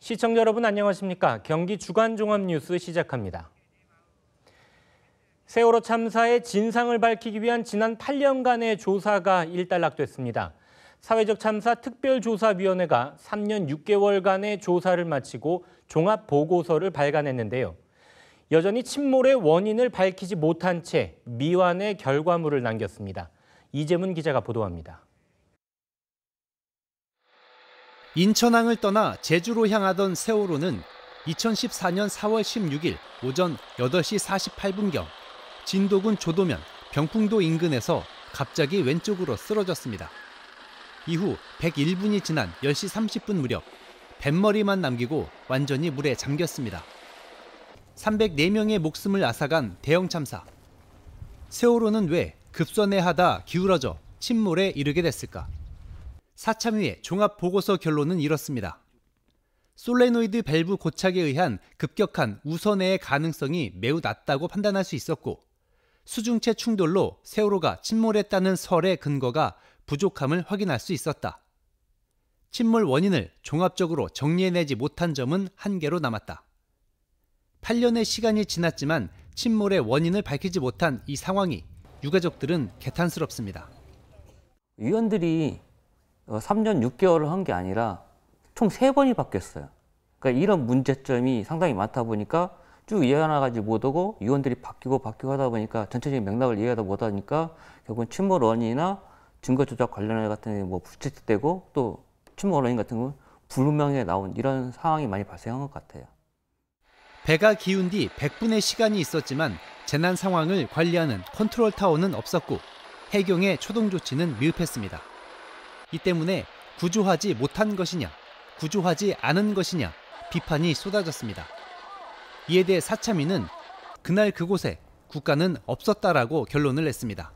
시청자 여러분 안녕하십니까? 경기 주간 종합 뉴스 시작합니다. 세월호 참사의 진상을 밝히기 위한 지난 8년간의 조사가 일단락됐습니다. 사회적 참사 특별조사위원회가 3년 6개월간의 조사를 마치고 종합 보고서를 발간했는데요. 여전히 침몰의 원인을 밝히지 못한 채 미완의 결과물을 남겼습니다. 이재문 기자가 보도합니다. 인천항을 떠나 제주로 향하던 세월호는 2014년 4월 16일 오전 8시 48분경 진도군 조도면 병풍도 인근에서 갑자기 왼쪽으로 쓰러졌습니다. 이후 101분이 지난 10시 30분 무렵 뱃머리만 남기고 완전히 물에 잠겼습니다. 304명의 목숨을 앗아간 대형 참사. 세월호는 왜 급선회하다 기울어져 침몰에 이르게 됐을까? 사참위의 종합보고서 결론은 이렇습니다. 솔레노이드 밸브 고착에 의한 급격한 우선회의 가능성이 매우 낮다고 판단할 수 있었고 수중체 충돌로 세월호가 침몰했다는 설의 근거가 부족함을 확인할 수 있었다. 침몰 원인을 종합적으로 정리해내지 못한 점은 한계로 남았다. 8년의 시간이 지났지만 침몰의 원인을 밝히지 못한 이 상황이 유가족들은 개탄스럽습니다. 위원들이 3년 6개월을 한 게 아니라 총 3번이 바뀌었어요. 그러니까 이런 문제점이 상당히 많다 보니까 쭉 이해하나가지 못하고 위원들이 바뀌고 하다 보니까 전체적인 맥락을 이해하다 못하니까 결국은 침몰 원인이나 증거 조작 관련해 같은 게 부채되고 또 침몰 원인 같은 건 불분명하게 나온 이런 상황이 많이 발생한 것 같아요. 배가 기운 뒤 100분의 시간이 있었지만 재난 상황을 관리하는 컨트롤 타워는 없었고 해경의 초동 조치는 미흡했습니다. 이 때문에 구조하지 못한 것이냐, 구조하지 않은 것이냐 비판이 쏟아졌습니다. 이에 대해 사참위는 그날 그곳에 국가는 없었다라고 결론을 냈습니다.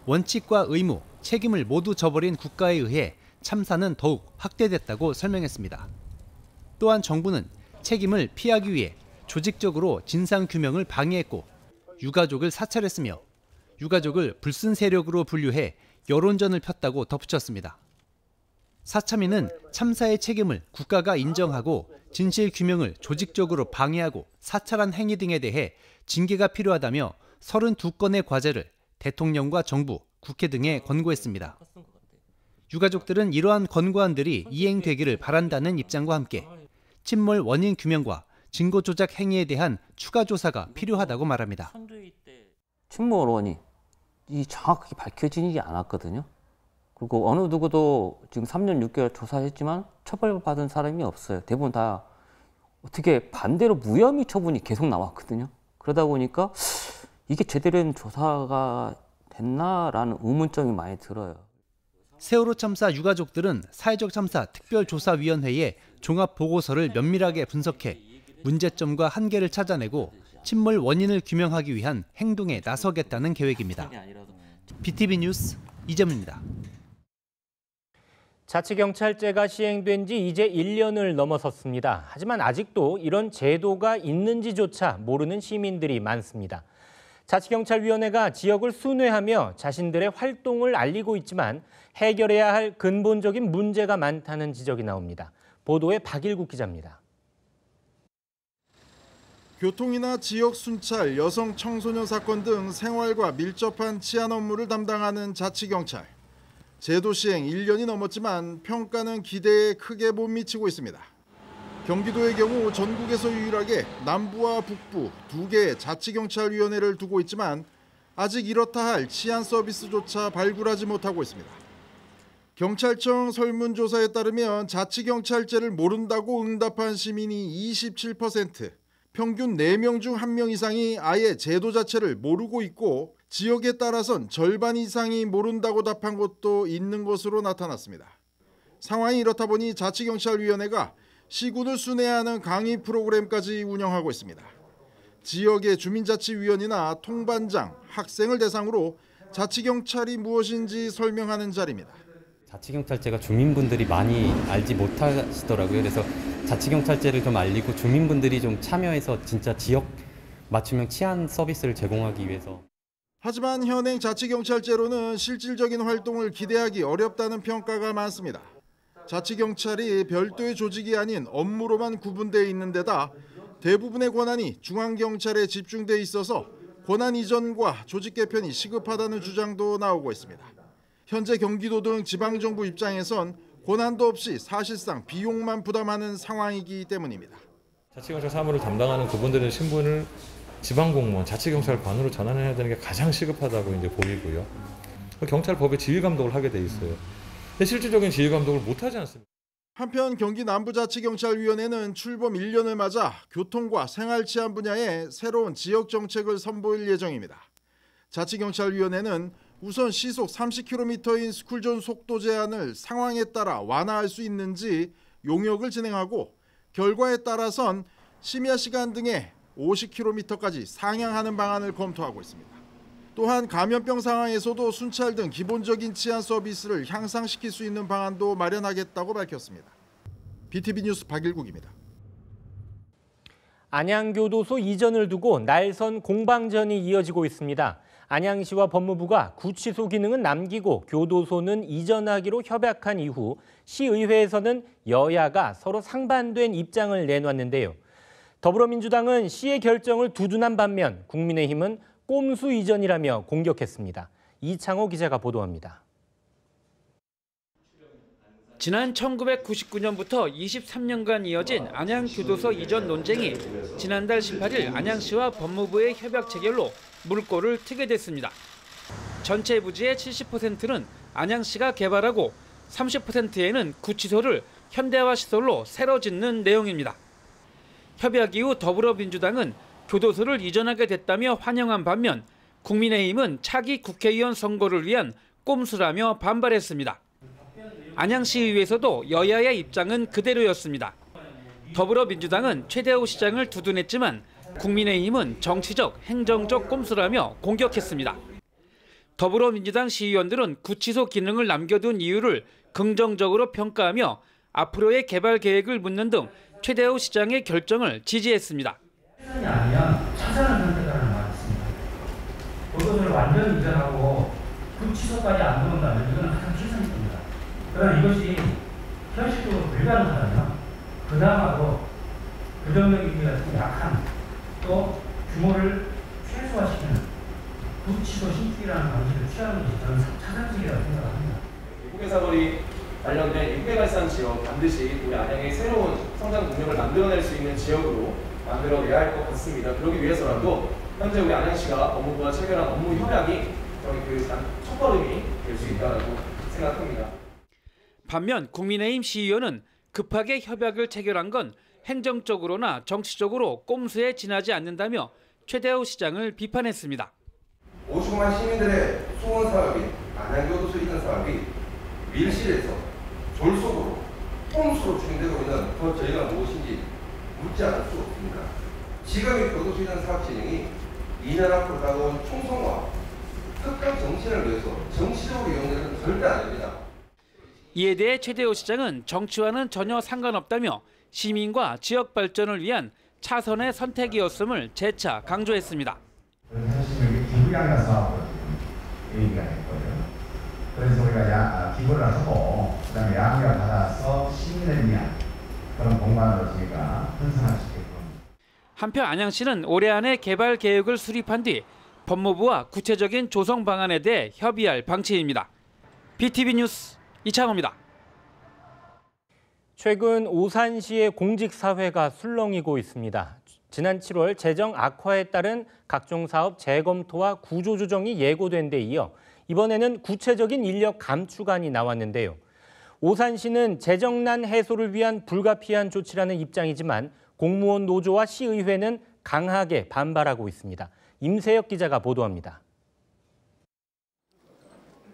원칙과 의무, 책임을 모두 저버린 국가에 의해 참사는 더욱 확대됐다고 설명했습니다. 또한 정부는 책임을 피하기 위해 조직적으로 진상규명을 방해했고 유가족을 사찰했으며 유가족을 불순 세력으로 분류해 여론전을 폈다고 덧붙였습니다. 사참위는 참사의 책임을 국가가 인정하고 진실규명을 조직적으로 방해하고 사찰한 행위 등에 대해 징계가 필요하다며 32건의 과제를 대통령과 정부, 국회 등에 권고했습니다. 유가족들은 이러한 권고안들이 이행되기를 바란다는 입장과 함께 침몰 원인 규명과 증거 조작 행위에 대한 추가 조사가 필요하다고 말합니다. 침몰 원인이 정확하게 밝혀지지 않았거든요. 그리고 어느 누구도 지금 3년 6개월 조사했지만 처벌받은 사람이 없어요. 대부분 다 어떻게 반대로 무혐의 처분이 계속 나왔거든요. 그러다 보니까 이게 제대로 된 조사가 됐나라는 의문점이 많이 들어요. 세월호 참사 유가족들은 사회적 참사 특별조사위원회에 종합보고서를 면밀하게 분석해 문제점과 한계를 찾아내고 침몰 원인을 규명하기 위한 행동에 나서겠다는 계획입니다. BTV 뉴스 이재문입니다. 자치경찰제가 시행된 지 이제 1년을 넘어섰습니다. 하지만 아직도 이런 제도가 있는지조차 모르는 시민들이 많습니다. 자치경찰위원회가 지역을 순회하며 자신들의 활동을 알리고 있지만 해결해야 할 근본적인 문제가 많다는 지적이 나옵니다. 보도에 박일국 기자입니다. 교통이나 지역 순찰, 여성 청소년 사건 등 생활과 밀접한 치안 업무를 담당하는 자치경찰. 제도 시행 1년이 넘었지만 평가는 기대에 크게 못 미치고 있습니다. 경기도의 경우 전국에서 유일하게 남부와 북부 2개의 자치경찰위원회를 두고 있지만 아직 이렇다 할 치안 서비스조차 발굴하지 못하고 있습니다. 경찰청 설문조사에 따르면 자치경찰제를 모른다고 응답한 시민이 27%, 평균 4명 중 1명 이상이 아예 제도 자체를 모르고 있고 지역에 따라선 절반 이상이 모른다고 답한 곳도 있는 것으로 나타났습니다. 상황이 이렇다 보니 자치경찰위원회가 시군을 순회하는 강의 프로그램까지 운영하고 있습니다. 지역의 주민자치위원이나 통반장, 학생을 대상으로 자치경찰이 무엇인지 설명하는 자리입니다. 자치경찰제가 주민분들이 많이 알지 못하시더라고요. 그래서 자치경찰제를 좀 알리고 주민분들이 좀 참여해서 진짜 지역 맞춤형 치안 서비스를 제공하기 위해서. 하지만 현행 자치경찰제로는 실질적인 활동을 기대하기 어렵다는 평가가 많습니다. 자치경찰이 별도의 조직이 아닌 업무로만 구분되어 있는 데다 대부분의 권한이 중앙경찰에 집중돼 있어서 권한 이전과 조직 개편이 시급하다는 주장도 나오고 있습니다. 현재 경기도 등 지방정부 입장에선 권한도 없이 사실상 비용만 부담하는 상황이기 때문입니다. 자치경찰 사무를 담당하는 그분들의 신분을 지방공무원, 자치경찰관으로 전환해야 되는 게 가장 시급하다고 이제 보이고요. 경찰법에 지휘감독을 하게 돼 있어요. 근데 실질적인 지휘감독을 못하지 않습니다. 한편 경기 남부자치경찰위원회는 출범 1년을 맞아 교통과 생활치안 분야에 새로운 지역정책을 선보일 예정입니다. 자치경찰위원회는 우선 시속 30km인 스쿨존 속도 제한을 상황에 따라 완화할 수 있는지 용역을 진행하고 결과에 따라선 심야 시간 등에 50km까지 상향하는 방안을 검토하고 있습니다. 또한 감염병 상황에서도 순찰 등 기본적인 치안 서비스를 향상시킬 수 있는 방안도 마련하겠다고 밝혔습니다. BTV 뉴스 박일국입니다. 안양교도소 이전을 두고 날선 공방전이 이어지고 있습니다. 안양시와 법무부가 구치소 기능은 남기고 교도소는 이전하기로 협약한 이후 시의회에서는 여야가 서로 상반된 입장을 내놨는데요. 더불어민주당은 시의 결정을 두둔한 반면 국민의힘은 꼼수 이전이라며 공격했습니다. 이창호 기자가 보도합니다. 지난 1999년부터 23년간 이어진 안양교도소 이전 논쟁이 지난달 18일 안양시와 법무부의 협약 체결로 물꼬를 트게 됐습니다. 전체 부지의 70%는 안양시가 개발하고 30%에는 구치소를 현대화 시설로 새로 짓는 내용입니다. 협약 이후 더불어민주당은 교도소를 이전하게 됐다며 환영한 반면 국민의힘은 차기 국회의원 선거를 위한 꼼수라며 반발했습니다. 안양시의회에서도 여야의 입장은 그대로였습니다. 더불어민주당은 최대호 시장을 두둔했지만 국민의힘은 정치적, 행정적 꼼수라며 공격했습니다. 더불어민주당 시의원들은 구치소 기능을 남겨둔 이유를 긍정적으로 평가하며 앞으로의 개발 계획을 묻는 등 최대호 시장의 결정을 지지했습니다. 최선이 아니면 차선을 선택하는 말이 있습니다. 교도소를 완전히 이전하고 구치소까지 안 들어온다면 이건 가장 최선일 겁니다. 그러나 이것이 현실적으로 불가능하다면 그나마도 부정적 의미가 좀 약한 또 규모를 최소화시키는 구치소 신축이라는 방식을 취하는 것이 저는 차선책이라고 생각합니다. 후계사거리 관련된 육개발산 지역 반드시 우리 안양의 새로운 성장 동력을 만들어낼 수 있는 지역으로 만들어내야 할 것 같습니다. 그러기 위해서라도 현재 우리 안양시가 법무부와 체결한 업무 협약이 저희 그 첫걸음이 될 수 있다고 생각합니다. 반면 국민의힘 시의원은 급하게 협약을 체결한 건 행정적으로나 정치적으로 꼼수에 지나지 않는다며 최대호 시장을 비판했습니다. 오죽만 시민들의 소원 사업인 안양교도소 이전 사업이 밀실에서 졸속으로 꼼수로 진행되고 있는 그 저희가 무엇인지 묻지 않을 수 없습니다. 지금의 교도소 이전 사업 진행이 2년 앞으로 다가온 총선과 특정 정치를 위해서 정치적으로 이용되는 절대 아닙니다. 이에 대해 최대호 시장은 정치와는 전혀 상관없다며 시민과 지역 발전을 위한 차선의 선택이었음을 재차 강조했습니다. 사실 여기 기부양가 사업을 얘기가 했거든요. 그래서 우리가 기부를 하고 그다음에 양을 받아서 시민을 위한 그런 공간으로 저희가 형성할 수 있게끔. 한편 안양시는 올해 안에 개발 계획을 수립한 뒤 법무부와 구체적인 조성 방안에 대해 협의할 방침입니다. BTV 뉴스 이창호입니다. 최근 오산시의 공직사회가 술렁이고 있습니다. 지난 7월 재정 악화에 따른 각종 사업 재검토와 구조조정이 예고된 데 이어 이번에는 구체적인 인력 감축안이 나왔는데요. 오산시는 재정난 해소를 위한 불가피한 조치라는 입장이지만 공무원 노조와 시의회는 강하게 반발하고 있습니다. 임세혁 기자가 보도합니다.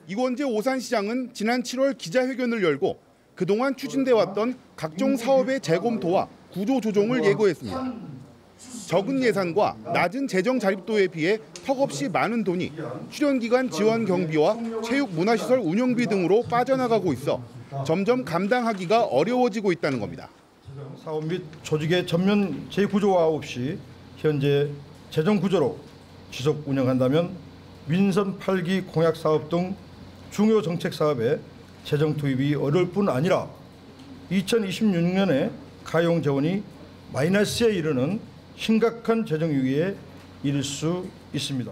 이권재 오산시장은 지난 7월 기자회견을 열고 그동안 추진돼 왔던 각종 사업의 재검토와 구조조정을 예고했습니다. 적은 예산과 낮은 재정 자립도에 비해 턱없이 많은 돈이 출연기관 지원 경비와 체육문화시설 운영비 등으로 빠져나가고 있어 점점 감당하기가 어려워지고 있다는 겁니다. 사업 및 조직의 전면 재구조화 없이 현재 재정 구조로 지속 운영한다면 민선 8기 공약 사업 등 중요 정책 사업에 재정 투입이 어려울 뿐 아니라 2026년에 가용 자원이 마이너스에 이르는 심각한 재정 위기에 이를 수 있습니다.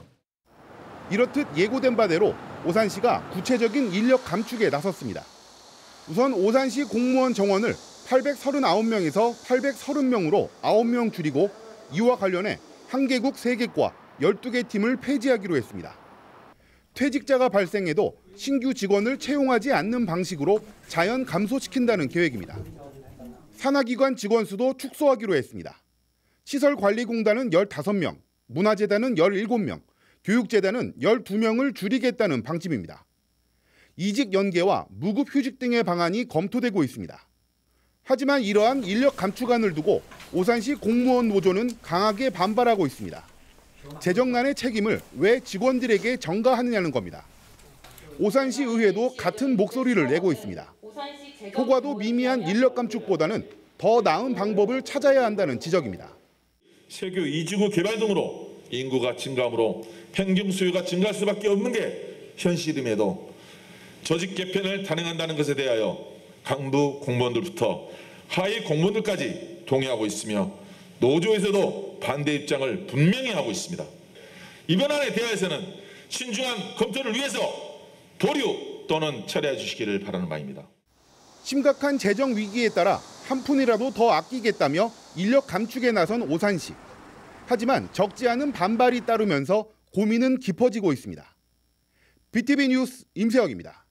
이렇듯 예고된 바대로 오산시가 구체적인 인력 감축에 나섰습니다. 우선 오산시 공무원 정원을 839명에서 830명으로 9명 줄이고 이와 관련해 한 개국 3개과 12개 팀을 폐지하기로 했습니다. 퇴직자가 발생해도 신규 직원을 채용하지 않는 방식으로 자연 감소시킨다는 계획입니다. 산하기관 직원 수도 축소하기로 했습니다. 시설관리공단은 15명, 문화재단은 17명, 교육재단은 12명을 줄이겠다는 방침입니다. 이직 연계와 무급 휴직 등의 방안이 검토되고 있습니다. 하지만 이러한 인력 감축안을 두고 오산시 공무원 노조는 강하게 반발하고 있습니다. 재정난의 책임을 왜 직원들에게 전가하느냐는 겁니다. 오산시 의회도 같은 목소리를 내고 있습니다. 효과도 미미한 인력 감축보다는 더 나은 방법을 찾아야 한다는 지적입니다. 세교 이주구 개발 등으로 인구가 증가하므로 평균 수요가 증가할 수밖에 없는 게 현실임에도 조직 개편을 단행한다는 것에 대하여 강부 공무원들부터 하위 공무원들까지 동의하고 있으며 노조에서도 반대 입장을 분명히 하고 있습니다. 이번 안에 대하여서는 신중한 검토를 위해서 보류 또는 철회해 주시기를 바라는 바입니다. 심각한 재정 위기에 따라 한 푼이라도 더 아끼겠다며 인력 감축에 나선 오산시. 하지만 적지 않은 반발이 따르면서 고민은 깊어지고 있습니다. BTV 뉴스 임세혁입니다.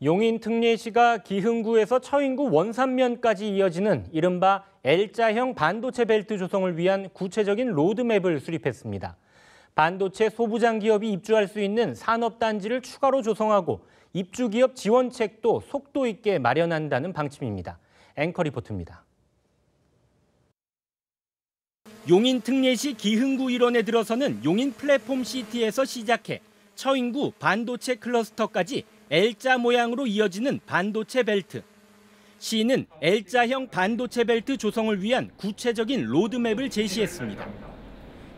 용인 특례시가 기흥구에서 처인구 원산면까지 이어지는 이른바 L자형 반도체 벨트 조성을 위한 구체적인 로드맵을 수립했습니다. 반도체 소부장 기업이 입주할 수 있는 산업단지를 추가로 조성하고 입주 기업 지원책도 속도 있게 마련한다는 방침입니다. 앵커 리포트입니다. 용인 특례시 기흥구 일원에 들어서는 용인 플랫폼 시티에서 시작해 처인구 반도체 클러스터까지 L자 모양으로 이어지는 반도체 벨트. 시는 L자형 반도체 벨트 조성을 위한 구체적인 로드맵을 제시했습니다.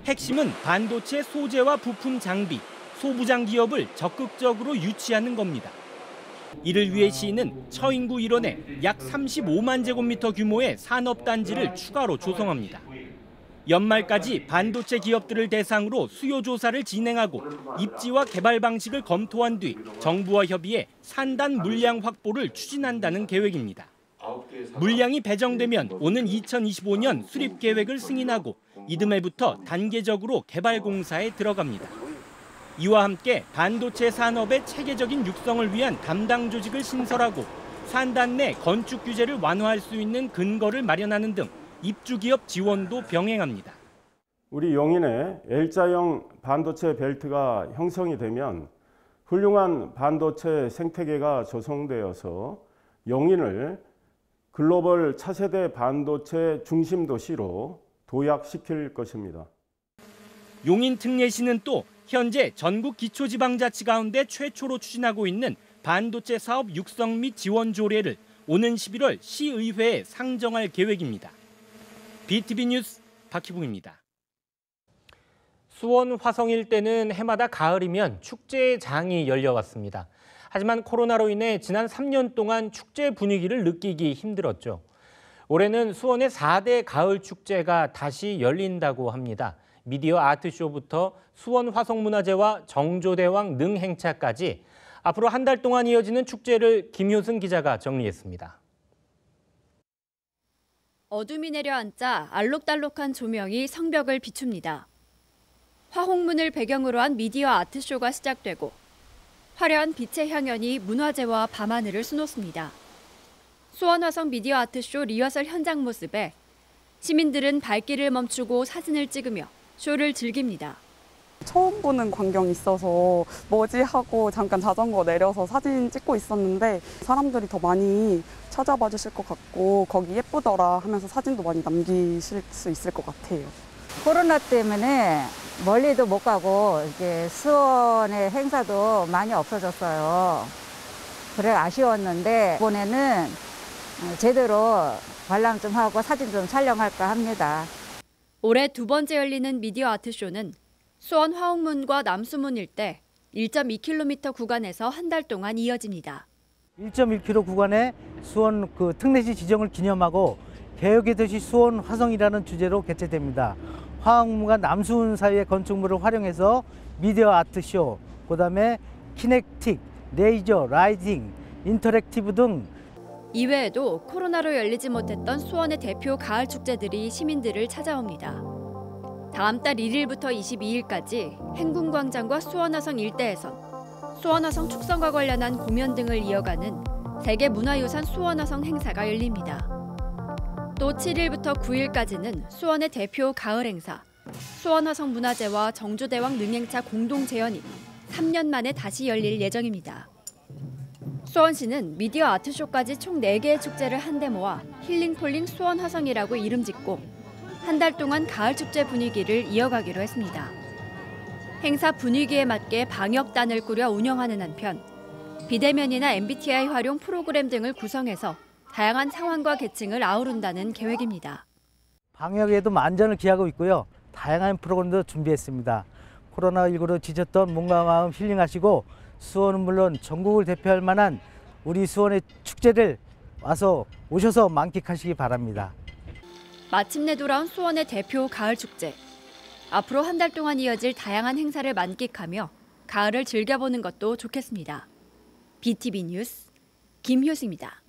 핵심은 반도체 소재와 부품 장비, 소부장 기업을 적극적으로 유치하는 겁니다. 이를 위해 시는 처인구 일원에 약 35만 제곱미터 규모의 산업단지를 추가로 조성합니다. 연말까지 반도체 기업들을 대상으로 수요 조사를 진행하고 입지와 개발 방식을 검토한 뒤 정부와 협의해 산단 물량 확보를 추진한다는 계획입니다. 물량이 배정되면 오는 2025년 수립 계획을 승인하고 이듬해부터 단계적으로 개발 공사에 들어갑니다. 이와 함께 반도체 산업의 체계적인 육성을 위한 담당 조직을 신설하고 산단 내 건축 규제를 완화할 수 있는 근거를 마련하는 등 입주 기업 지원도 병행합니다. 우리 용인에 L자형 반도체 벨트가 형성이 되면 훌륭한 반도체 생태계가 조성되어서 용인을 글로벌 차세대 반도체 중심 도시로 도약시킬 것입니다. 용인 특례시는 또 현재 전국 기초지방자치 가운데 최초로 추진하고 있는 반도체 사업 육성 및 지원 조례를 오는 11월 시의회에 상정할 계획입니다. BTV 뉴스 박희붕입니다. 수원 화성 일대는 해마다 가을이면 축제의 장이 열려왔습니다. 하지만 코로나로 인해 지난 3년 동안 축제 분위기를 느끼기 힘들었죠. 올해는 수원의 4대 가을 축제가 다시 열린다고 합니다. 미디어 아트쇼부터 수원 화성문화제와 정조대왕 능행차까지 앞으로 한 달 동안 이어지는 축제를 김효승 기자가 정리했습니다. 어둠이 내려앉자 알록달록한 조명이 성벽을 비춥니다. 화홍문을 배경으로 한 미디어 아트쇼가 시작되고 화려한 빛의 향연이 문화제와 밤하늘을 수놓습니다. 수원화성 미디어 아트쇼 리허설 현장 모습에 시민들은 발길을 멈추고 사진을 찍으며 쇼를 즐깁니다. 처음 보는 광경이 있어서 뭐지 하고 잠깐 자전거 내려서 사진 찍고 있었는데 사람들이 더 많이 찾아봐 주실 것 같고 거기 예쁘더라 하면서 사진도 많이 남기실 수 있을 것 같아요. 코로나 때문에 멀리도 못 가고 이제 수원의 행사도 많이 없어졌어요. 그래 아쉬웠는데 이번에는 제대로 관람 좀 하고 사진 좀 촬영할까 합니다. 올해 두 번째 열리는 미디어 아트쇼는 수원 화옥문과 남수문 일대 1.2km 구간에서 한 달 동안 이어집니다. 1.1km 구간에 수원 특례시 지정을 기념하고 개혁의 도시 수원 화성이라는 주제로 개최됩니다. 화학문과 남수문 사이의 건축물을 활용해서 미디어 아트쇼, 그다음에 키넥틱, 레이저, 라이팅, 인터랙티브 등 이외에도 코로나로 열리지 못했던 수원의 대표 가을 축제들이 시민들을 찾아옵니다. 다음 달 1일부터 22일까지 행궁광장과 수원화성 일대에선 수원화성 축성과 관련한 공연 등을 이어가는 세계문화유산 수원화성 행사가 열립니다. 또 7일부터 9일까지는 수원의 대표 가을 행사, 수원화성 문화제와 정주대왕 능행차 공동 재연이 3년 만에 다시 열릴 예정입니다. 수원시는 미디어 아트쇼까지 총 4개의 축제를 한데 모아 힐링폴링 수원화성이라고 이름 짓고 한 달 동안 가을 축제 분위기를 이어가기로 했습니다. 행사 분위기에 맞게 방역단을 꾸려 운영하는 한편 비대면이나 MBTI 활용 프로그램 등을 구성해서 다양한 상황과 계층을 아우른다는 계획입니다. 방역에도 만전을 기하고 있고요. 다양한 프로그램도 준비했습니다. 코로나19로 지쳤던 몸과 마음 힐링하시고 수원은 물론 전국을 대표할 만한 우리 수원의 축제를 오셔서 만끽하시기 바랍니다. 마침내 돌아온 수원의 대표 가을 축제. 앞으로 한 달 동안 이어질 다양한 행사를 만끽하며 가을을 즐겨보는 것도 좋겠습니다. BTV 뉴스 김효수입니다.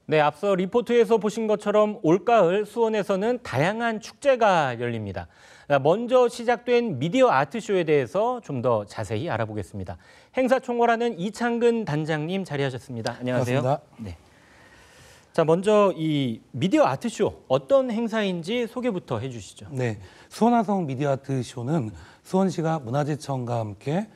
네, 앞서 리포트에서 보신 것처럼 올가을 수원에서는 다양한 축제가 열립니다. 먼저 시작된 미디어 아트쇼에 대해서 좀 더 자세히 알아보겠습니다. 행사 총괄하는 이창근 단장님 자리하셨습니다. 안녕하세요. 반갑습니다. 네. 자, 먼저 이 미디어 아트쇼 어떤 행사인지 소개부터 해주시죠. 네, 수원화성 미디어 아트쇼는 수원시가 문화재청과 함께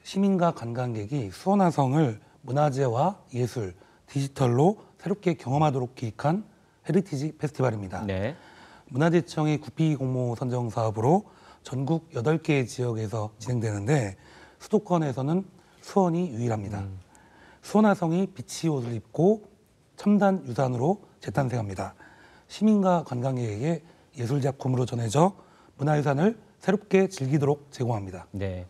시민과 관광객이 수원화성을 문화재와 예술, 디지털로 새롭게 경험하도록 기획한 헤리티지 페스티벌입니다. 네. 문화재청의 구피 공모 선정 사업으로 전국 8개 지역에서 진행되는데 수도권에서는 수원이 유일합니다. 수원화성이 비치 옷을 입고 첨단 유산으로 재탄생합니다. 시민과 관광객에게 예술작품으로 전해져 문화유산을 새롭게 즐기도록 제공합니다. 네.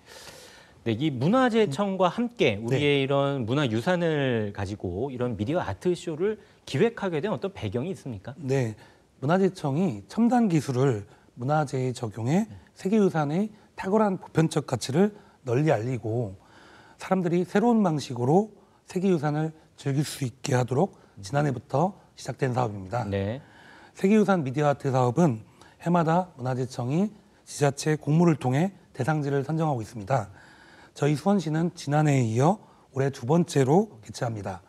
네, 이 문화재청과 함께 우리의 이런 문화유산을 가지고 이런 미디어 아트쇼를 기획하게 된 어떤 배경이 있습니까? 네, 문화재청이 첨단 기술을 문화재에 적용해 세계유산의 탁월한 보편적 가치를 널리 알리고 사람들이 새로운 방식으로 세계유산을 즐길 수 있게 하도록 지난해부터 시작된 사업입니다. 네. 세계유산 미디어 아트 사업은 해마다 문화재청이 지자체 공모를 통해 대상지를 선정하고 있습니다. 저희 수원시는 지난해에 이어 올해 2번째로 개최합니다.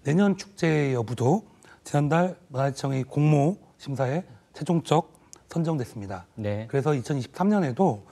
내년 축제 여부도 지난달 문화재청의 공모 심사에 최종적 선정됐습니다. 네. 그래서 2023년에도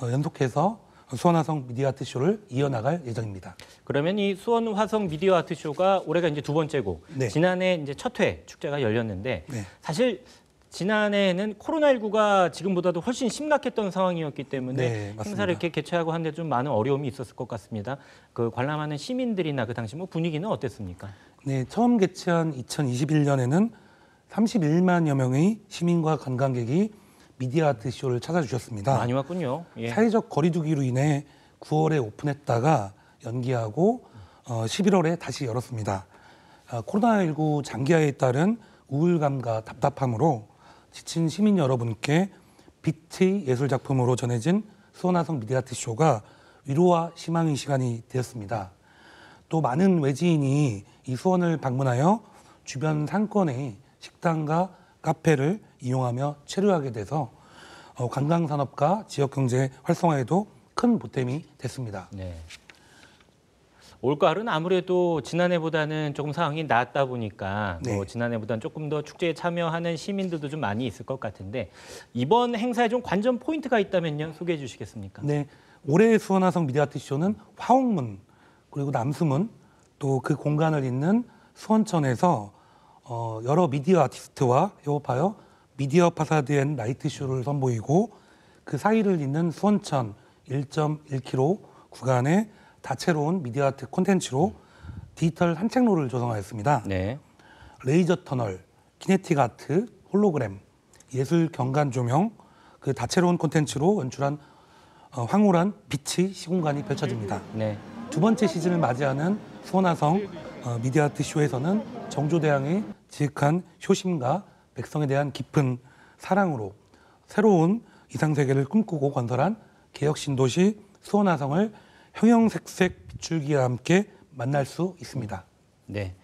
연속해서 수원화성 미디어 아트쇼를 이어나갈 예정입니다. 그러면 이 수원 화성 미디어 아트쇼가 올해가 이제 2번째고 네. 지난해 이제 첫 회 축제가 열렸는데 네. 사실 지난해에는 코로나19가 지금보다도 훨씬 심각했던 상황이었기 때문에 네, 맞습니다. 행사를 이렇게 개최하고 하는데 좀 많은 어려움이 있었을 것 같습니다. 그 관람하는 시민들이나 그 당시 뭐 분위기는 어땠습니까? 네, 처음 개최한 2021년에는 31만여 명의 시민과 관광객이 미디어 아트쇼를 찾아주셨습니다. 많이 왔군요. 예. 사회적 거리두기로 인해 9월에 오픈했다가 연기하고 11월에 다시 열었습니다. 코로나19 장기화에 따른 우울감과 답답함으로 지친 시민 여러분께 빛의 예술작품으로 전해진 수원화성 미디어 아트쇼가 위로와 희망의 시간이 되었습니다. 또 많은 외지인이 이 수원을 방문하여 주변 상권의 식당과 카페를 이용하며 체류하게 돼서 관광산업과 지역경제 활성화에도 큰 보탬이 됐습니다. 네. 올가을은 아무래도 지난해보다는 조금 상황이 나았다 보니까 뭐 지난해보다는 조금 더 축제에 참여하는 시민들도 좀 많이 있을 것 같은데 이번 행사에 좀 관전 포인트가 있다면요 소개해 주시겠습니까? 네, 올해 수원화성 미디어 아트쇼는 화옥문 그리고 남수문 또 그 공간을 잇는 수원천에서 여러 미디어 아티스트와 협업하여 미디어 파사드 앤 라이트 쇼를 선보이고 그 사이를 잇는 수원천 1.1km 구간에 다채로운 미디어 아트 콘텐츠로 디지털 산책로를 조성하였습니다. 네. 레이저 터널, 키네틱 아트, 홀로그램, 예술 경관 조명, 그 다채로운 콘텐츠로 연출한 황홀한 빛의 시공간이 펼쳐집니다. 네. 두 번째 시즌을 맞이하는 수원화성 미디어 아트 쇼에서는 정조대왕의 지극한 효심과 백성에 대한 깊은 사랑으로 새로운 이상세계를 꿈꾸고 건설한 개혁신도시 수원화성을 형형색색 빛줄기와 함께 만날 수 있습니다. 네.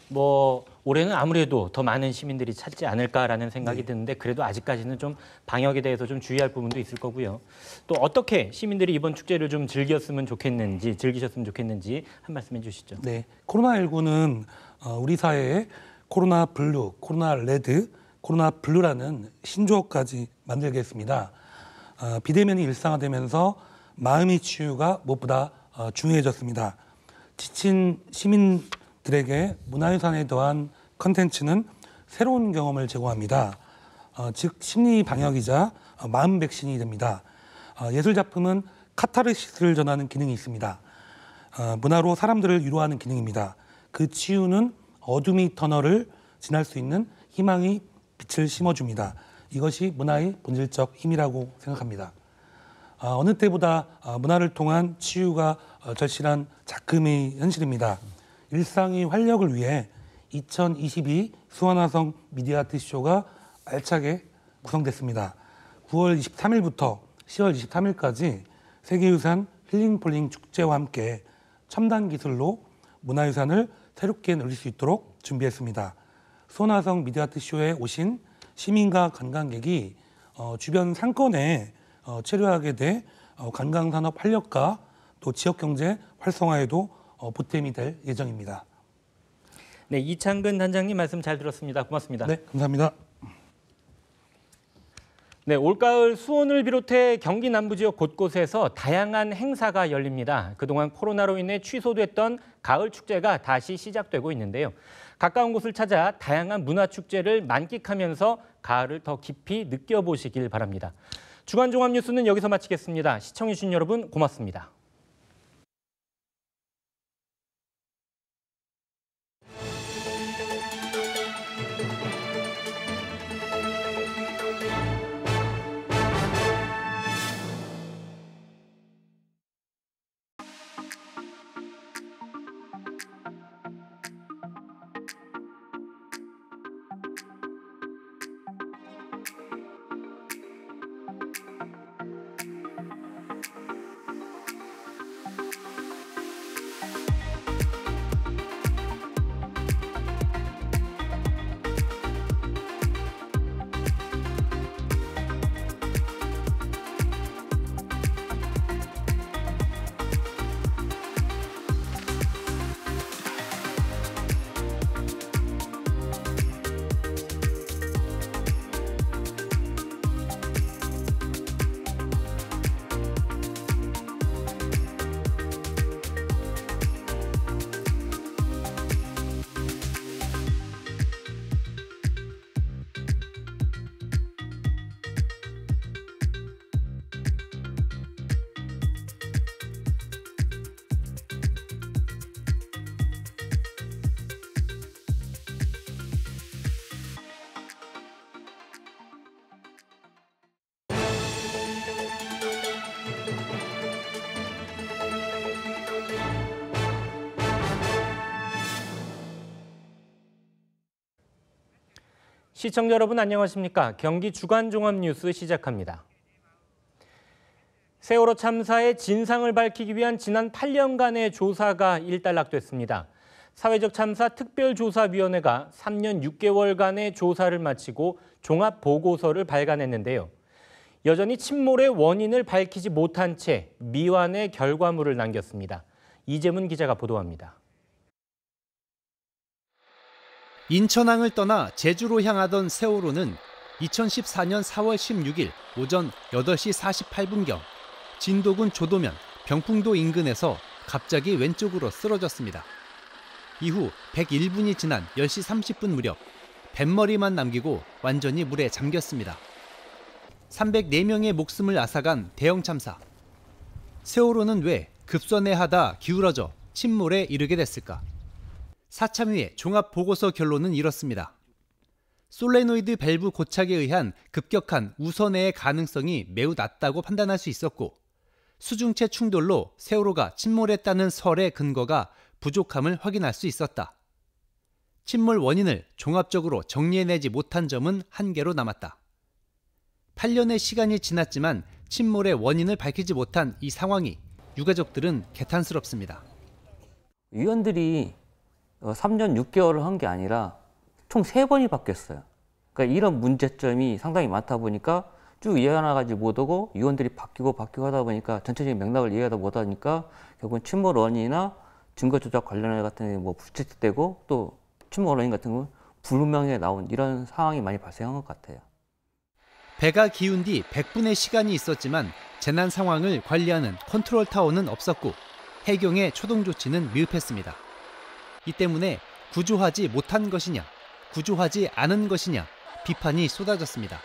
뭐 올해는 아무래도 더 많은 시민들이 찾지 않을까라는 생각이 드는데 그래도 아직까지는 좀 방역에 대해서 좀 주의할 부분도 있을 거고요. 또 어떻게 시민들이 이번 축제를 좀 즐기셨으면 좋겠는지 한 말씀 해주시죠. 네, 코로나19는 우리 사회에 코로나 블루, 코로나 레드, 코로나 블루라는 신조어까지 만들겠습니다. 비대면이 일상화되면서 마음의 치유가 무엇보다 중요해졌습니다. 지친 시민들에게 문화유산에 더한 컨텐츠는 새로운 경험을 제공합니다. 즉 심리 방역이자 마음 백신이 됩니다. 예술 작품은 카타르시스를 전하는 기능이 있습니다. 문화로 사람들을 위로하는 기능입니다. 그 치유는 어둠의 터널을 지날 수 있는 희망의 빛을 심어줍니다. 이것이 문화의 본질적 힘이라고 생각합니다. 어느 때보다 문화를 통한 치유가 절실한 작금의 현실입니다. 일상의 활력을 위해 2022 수원화성 미디어 아트쇼가 알차게 구성됐습니다. 9월 23일부터 10월 23일까지 세계유산 힐링폴링 축제와 함께 첨단 기술로 문화유산을 새롭게 누릴 수 있도록 준비했습니다. 수원화성 미디어 아트쇼에 오신 시민과 관광객이 주변 상권에 체류하게 돼 관광산업 활력과 또 지역경제 활성화에도 보탬이 될 예정입니다. 네, 이창근 단장님 말씀 잘 들었습니다. 고맙습니다. 네, 감사합니다. 네, 올가을 수원을 비롯해 경기 남부 지역 곳곳에서 다양한 행사가 열립니다. 그동안 코로나로 인해 취소됐던 가을 축제가 다시 시작되고 있는데요. 가까운 곳을 찾아 다양한 문화축제를 만끽하면서 가을을 더 깊이 느껴보시길 바랍니다. 주간 종합 뉴스는 여기서 마치겠습니다. 시청해주신 여러분 고맙습니다. 시청자 여러분 안녕하십니까? 경기 주간 종합 뉴스 시작합니다. 세월호 참사의 진상을 밝히기 위한 지난 8년간의 조사가 일단락됐습니다. 사회적 참사 특별조사위원회가 3년 6개월간의 조사를 마치고 종합보고서를 발간했는데요. 여전히 침몰의 원인을 밝히지 못한 채 미완의 결과물을 남겼습니다. 이재문 기자가 보도합니다. 인천항을 떠나 제주로 향하던 세월호는 2014년 4월 16일 오전 8시 48분경 진도군 조도면 병풍도 인근에서 갑자기 왼쪽으로 쓰러졌습니다. 이후 101분이 지난 10시 30분 무렵 뱃머리만 남기고 완전히 물에 잠겼습니다. 304명의 목숨을 앗아간 대형 참사. 세월호는 왜 급선회하다 기울어져 침몰에 이르게 됐을까? 사참위의 종합보고서 결론은 이렇습니다. 솔레노이드 밸브 고착에 의한 급격한 우선해의 가능성이 매우 낮다고 판단할 수 있었고, 수중체 충돌로 세월호가 침몰했다는 설의 근거가 부족함을 확인할 수 있었다. 침몰 원인을 종합적으로 정리해내지 못한 점은 한계로 남았다. 8년의 시간이 지났지만 침몰의 원인을 밝히지 못한 이 상황이 유가족들은 개탄스럽습니다. 위원들이 3년 6개월을 한 게 아니라 총 3번이 바뀌었어요. 그러니까 이런 문제점이 상당히 많다 보니까 쭉 이해하나가지 못하고 위원들이 바뀌고 하다 보니까 전체적인 맥락을 이해하다 못하니까 결국은 침몰 원인이나 증거 조작 관련해 같은 게 불체되고 또 침몰 원인 같은 건 불분명하게 나온 이런 상황이 많이 발생한 것 같아요. 배가 기운 뒤 100분의 시간이 있었지만 재난 상황을 관리하는 컨트롤 타워는 없었고 해경의 초동 조치는 미흡했습니다. 이 때문에 구조하지 못한 것이냐, 구조하지 않은 것이냐 비판이 쏟아졌습니다.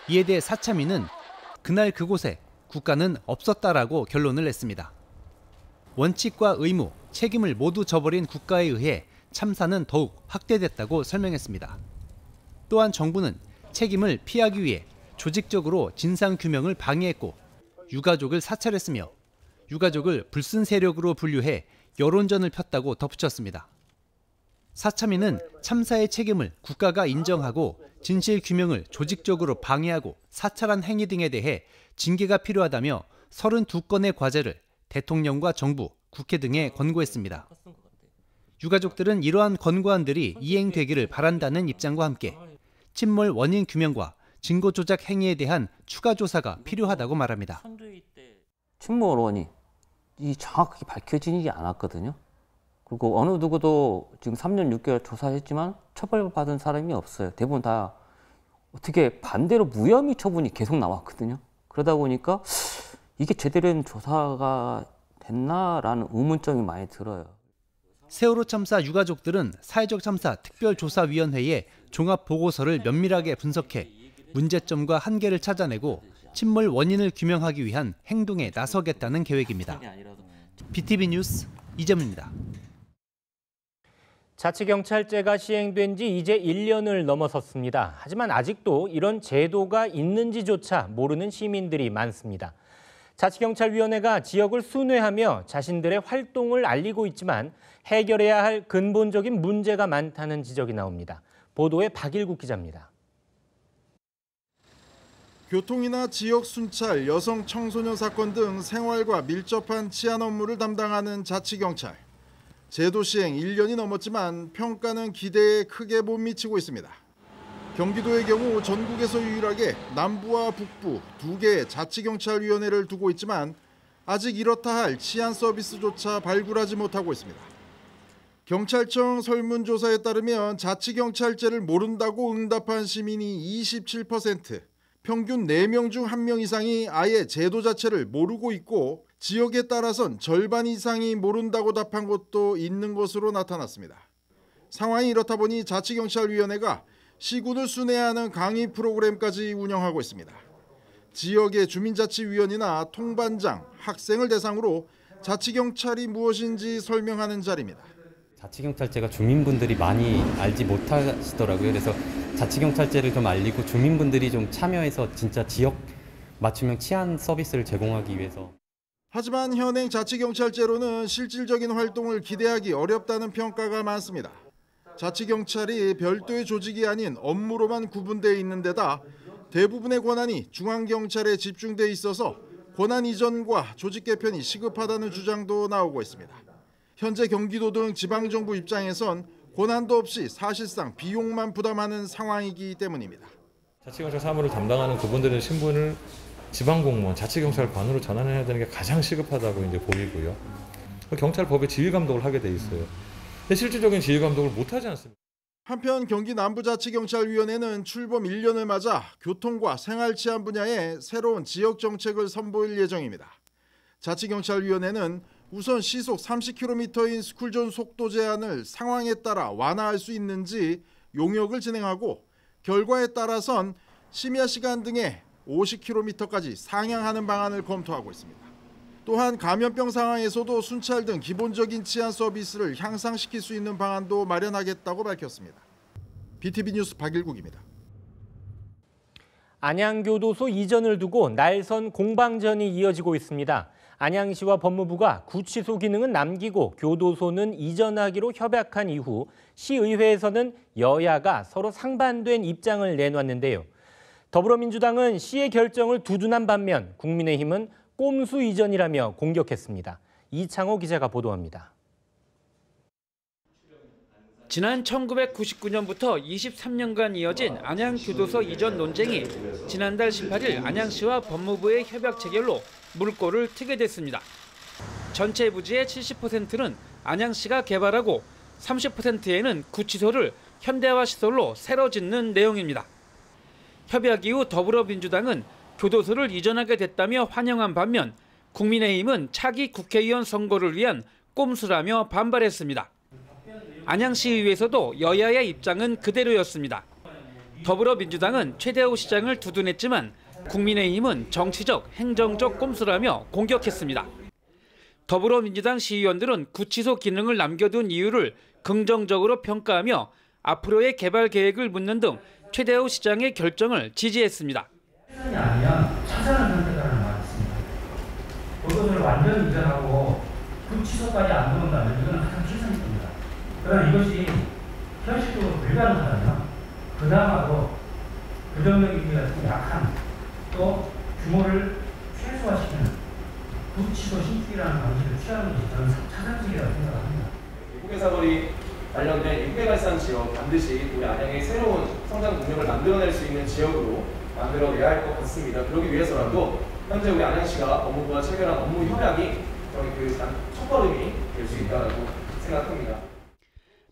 이에 대해 사참위는 그날 그곳에 국가는 없었다라고 결론을 냈습니다. 원칙과 의무, 책임을 모두 저버린 국가에 의해 참사는 더욱 확대됐다고 설명했습니다. 또한 정부는 책임을 피하기 위해 조직적으로 진상규명을 방해했고 유가족을 사찰했으며 유가족을 불순 세력으로 분류해 여론전을 폈다고 덧붙였습니다. 사참위는 참사의 책임을 국가가 인정하고 진실규명을 조직적으로 방해하고 사찰한 행위 등에 대해 징계가 필요하다며 32건의 과제를 대통령과 정부, 국회 등에 권고했습니다. 유가족들은 이러한 권고안들이 이행되기를 바란다는 입장과 함께 침몰 원인 규명과 증거 조작 행위에 대한 추가 조사가 필요하다고 말합니다. 침몰 원인이 정확하게 밝혀지지 않았거든요. 그리고 어느 누구도 지금 3년 6개월 조사했지만 처벌받은 사람이 없어요. 대부분 다 어떻게 반대로 무혐의 처분이 계속 나왔거든요. 그러다 보니까 이게 제대로 된 조사가 됐나라는 의문점이 많이 들어요. 세월호 참사 유가족들은 사회적 참사 특별조사위원회에 종합보고서를 면밀하게 분석해 문제점과 한계를 찾아내고 침몰 원인을 규명하기 위한 행동에 나서겠다는 계획입니다. BTV 뉴스 이재문입니다. 자치경찰제가 시행된 지 이제 1년을 넘어섰습니다. 하지만 아직도 이런 제도가 있는지조차 모르는 시민들이 많습니다. 자치경찰위원회가 지역을 순회하며 자신들의 활동을 알리고 있지만 해결해야 할 근본적인 문제가 많다는 지적이 나옵니다. 보도에 박일국 기자입니다. 교통이나 지역 순찰, 여성 청소년 사건 등 생활과 밀접한 치안 업무를 담당하는 자치경찰. 제도 시행 1년이 넘었지만 평가는 기대에 크게 못 미치고 있습니다. 경기도의 경우 전국에서 유일하게 남부와 북부 2개의 자치경찰위원회를 두고 있지만 아직 이렇다 할 치안 서비스조차 발굴하지 못하고 있습니다. 경찰청 설문조사에 따르면 자치경찰제를 모른다고 응답한 시민이 27%, 평균 4명 중 1명 이상이 아예 제도 자체를 모르고 있고 지역에 따라선 절반 이상이 모른다고 답한 곳도 있는 것으로 나타났습니다. 상황이 이렇다 보니 자치경찰위원회가 시군을 순회하는 강의 프로그램까지 운영하고 있습니다. 지역의 주민자치위원이나 통반장, 학생을 대상으로 자치경찰이 무엇인지 설명하는 자리입니다. 자치경찰제가 주민분들이 많이 알지 못하시더라고요. 그래서 자치경찰제를 좀 알리고 주민분들이 좀 참여해서 진짜 지역 맞춤형 치안 서비스를 제공하기 위해서. 하지만 현행 자치경찰제로는 실질적인 활동을 기대하기 어렵다는 평가가 많습니다. 자치경찰이 별도의 조직이 아닌 업무로만 구분되어 있는 데다 대부분의 권한이 중앙경찰에 집중돼 있어서 권한 이전과 조직 개편이 시급하다는 주장도 나오고 있습니다. 현재 경기도 등 지방정부 입장에선 권한도 없이 사실상 비용만 부담하는 상황이기 때문입니다. 자치경찰 사무를 담당하는 그분들의 신분을 지방공무원, 자치경찰관으로 전환해야 되는 게 가장 시급하다고 이제 보이고요. 경찰법에 지휘감독을 하게 돼 있어요. 근데 실질적인 지휘감독을 못하지 않습니다. 한편 경기 남부자치경찰위원회는 출범 1년을 맞아 교통과 생활치안 분야에 새로운 지역정책을 선보일 예정입니다. 자치경찰위원회는 우선 시속 30km인 스쿨존 속도 제한을 상황에 따라 완화할 수 있는지 용역을 진행하고 결과에 따라선 심야 시간 등에 50km까지 상향하는 방안을 검토하고 있습니다. 또한 감염병 상황에서도 순찰 등 기본적인 치안 서비스를 향상시킬 수 있는 방안도 마련하겠다고 밝혔습니다. BTV 뉴스 박일국입니다. 안양교도소 이전을 두고 날선 공방전이 이어지고 있습니다. 안양시와 법무부가 구치소 기능은 남기고 교도소는 이전하기로 협약한 이후 시의회에서는 여야가 서로 상반된 입장을 내놨는데요. 더불어민주당은 시의 결정을 두둔한 반면 국민의힘은 꼼수 이전이라며 공격했습니다. 이창호 기자가 보도합니다. 지난 1999년부터 23년간 이어진 안양교도소 이전 논쟁이 지난달 18일 안양시와 법무부의 협약 체결로 물꼬를 트게 됐습니다. 전체 부지의 70%는 안양시가 개발하고 30%에는 구치소를 현대화 시설로 새로 짓는 내용입니다. 협약 이후 더불어민주당은 교도소를 이전하게 됐다며 환영한 반면 국민의힘은 차기 국회의원 선거를 위한 꼼수라며 반발했습니다. 안양시의회에서도 여야의 입장은 그대로였습니다. 더불어민주당은 최대호 시장을 두둔했지만 국민의힘은 정치적, 행정적 꼼수라며 공격했습니다. 더불어민주당 시의원들은 구치소 기능을 남겨둔 이유를 긍정적으로 평가하며 앞으로의 개발 계획을 묻는 등 최대호 시장의 결정을 지지했습니다. 최선이 아니면 차선을 선택하라는 말이 있습니다. 교도소를 완전히 이전하고 구치소까지 안 들어온다면 이거는 가장 최선일 겁니다. 그러나 이것이 현실적으로 불가능하다면 그나마도 부정적이기가 좀 약한 또 규모를 최소화시키는 구치소 신축이라는 방식을 취하는 것이 저는 차선책이라고 생각합니다. 후계사거리 관련된 육개발산 지역 반드시 우리 안양의 새로운 성장 동력을 만들어낼 수 있는 지역으로 만들어내야 할 것 같습니다. 그러기 위해서라도 현재 우리 안양시가 법무부와 체결한 업무 협약이 저희 그 첫걸음이 될 수 있다고 생각합니다.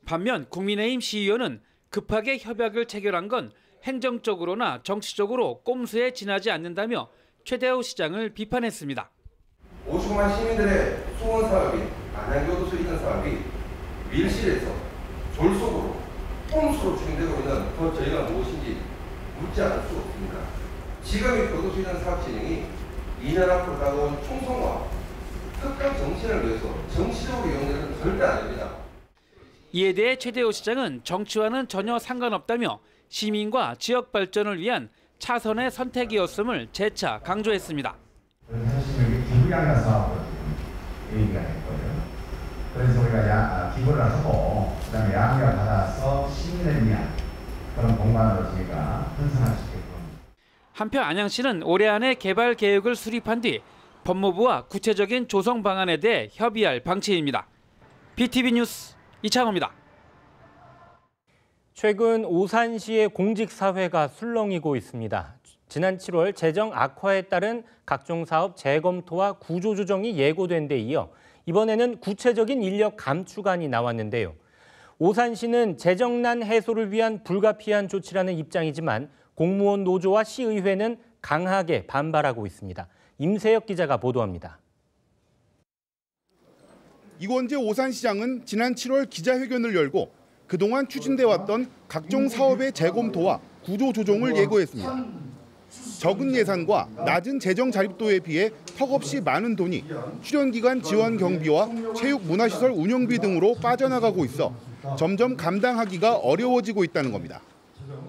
반면 국민의힘 시의원은 급하게 협약을 체결한 건 행정적으로나 정치적으로 꼼수에 지나지 않는다며 최대호 시장을 비판했습니다. 50만 시민들의 소원 사업이 안양교도소 이전 사업이 밀실에서 졸속으로 꼼수로 추진되고 있는 그 저희가 무엇인지 묻지 않을 수 없습니다. 지금의 교도소 이전 사업 진행이 2년 앞으로 다가온 총선과 특강 정신을 위해서 정치적으로 이용되는 절대 아닙니다. 이에 대해 최대호 시장은 정치와는 전혀 상관없다며 시민과 지역 발전을 위한 차선의 선택이었음을 재차 강조했습니다. 사실 여기 기부양가 사업으로 얘기가 됐고요. 그래서 우리가 기부를 하고 그다음에 양육을 받아서 시민을 위한 그런 공간으로 저희가 편성할 수 있게끔. 한편 안양시는 올해 안에 개발 계획을 수립한 뒤 법무부와 구체적인 조성 방안에 대해 협의할 방침입니다. BTV 뉴스 이창호입니다. 최근 오산시의 공직사회가 술렁이고 있습니다. 지난 7월 재정 악화에 따른 각종 사업 재검토와 구조조정이 예고된 데 이어 이번에는 구체적인 인력 감축안이 나왔는데요. 오산시는 재정난 해소를 위한 불가피한 조치라는 입장이지만 공무원 노조와 시의회는 강하게 반발하고 있습니다. 임세혁 기자가 보도합니다. 이건재 오산시장은 지난 7월 기자회견을 열고 그동안 추진돼 왔던 각종 사업의 재검토와 구조조정을 예고했습니다. 적은 예산과 낮은 재정 자립도에 비해 턱없이 많은 돈이 출연기관 지원 경비와 체육문화시설 운영비 등으로 빠져나가고 있어 점점 감당하기가 어려워지고 있다는 겁니다.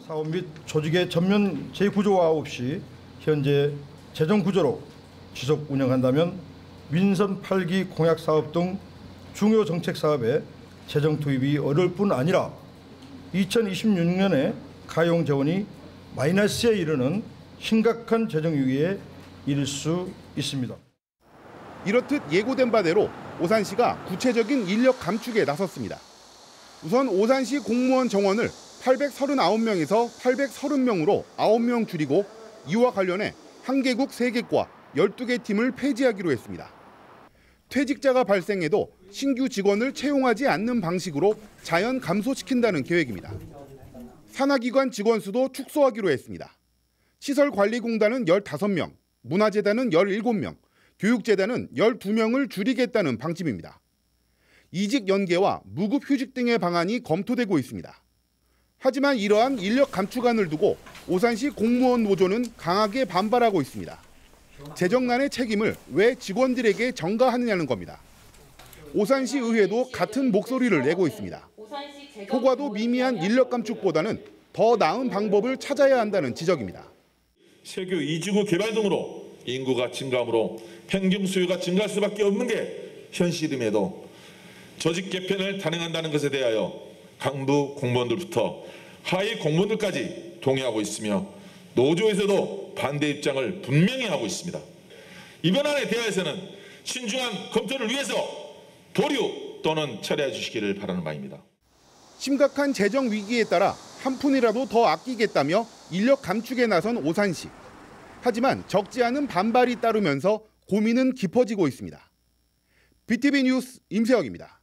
사업 및 조직의 전면 재구조화 없이 현재 재정 구조로 지속 운영한다면 민선 8기 공약 사업 등 중요 정책 사업에 재정 투입이 어려울 뿐 아니라 2026년에 가용 재원이 마이너스에 이르는 심각한 재정 위기에 이를 수 있습니다. 이렇듯 예고된 바대로 오산시가 구체적인 인력 감축에 나섰습니다. 우선 오산시 공무원 정원을 839명에서 830명으로 9명 줄이고 이와 관련해 1개국 3개과 12개 팀을 폐지하기로 했습니다. 퇴직자가 발생해도 신규 직원을 채용하지 않는 방식으로 자연 감소시킨다는 계획입니다. 산하기관 직원 수도 축소하기로 했습니다. 시설관리공단은 15명, 문화재단은 17명, 교육재단은 12명을 줄이겠다는 방침입니다. 이직 연계와 무급휴직 등의 방안이 검토되고 있습니다. 하지만 이러한 인력 감축안을 두고 오산시 공무원 노조는 강하게 반발하고 있습니다. 재정난의 책임을 왜 직원들에게 전가하느냐는 겁니다. 오산시 의회도 같은 목소리를 내고 있습니다. 효과도 미미한 인력 감축보다는 더 나은 방법을 찾아야 한다는 지적입니다. 세교 이주구 개발 등으로 인구가 증가함으로 평균 수요가 증가할 수밖에 없는 게 현실임에도 조직 개편을 단행한다는 것에 대하여 강부 공무원들부터 하위 공무원들까지 동의하고 있으며 노조에서도 반대 입장을 분명히 하고 있습니다. 이번 안에 대하여서는 신중한 검토를 위해서 보류 또는 철회해 주시기를 바라는 바입니다. 심각한 재정 위기에 따라 한 푼이라도 더 아끼겠다며 인력 감축에 나선 오산시. 하지만 적지 않은 반발이 따르면서 고민은 깊어지고 있습니다. BTV 뉴스 임세혁입니다.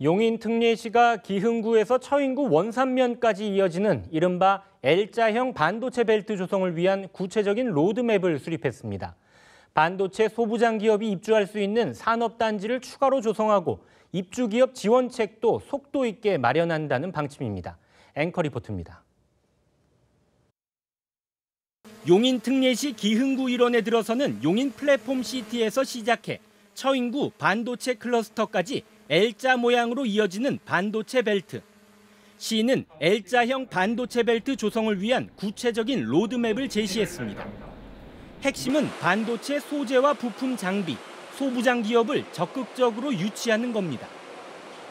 용인 특례시가 기흥구에서 처인구 원산면까지 이어지는 이른바 L자형 반도체 벨트 조성을 위한 구체적인 로드맵을 수립했습니다. 반도체 소부장 기업이 입주할 수 있는 산업단지를 추가로 조성하고 입주기업 지원책도 속도 있게 마련한다는 방침입니다. 앵커 리포트입니다. 용인 특례시 기흥구 일원에 들어서는 용인 플랫폼 시티에서 시작해 처인구 반도체 클러스터까지 L자 모양으로 이어지는 반도체 벨트. 시는 L자형 반도체 벨트 조성을 위한 구체적인 로드맵을 제시했습니다. 핵심은 반도체 소재와 부품 장비, 소부장 기업을 적극적으로 유치하는 겁니다.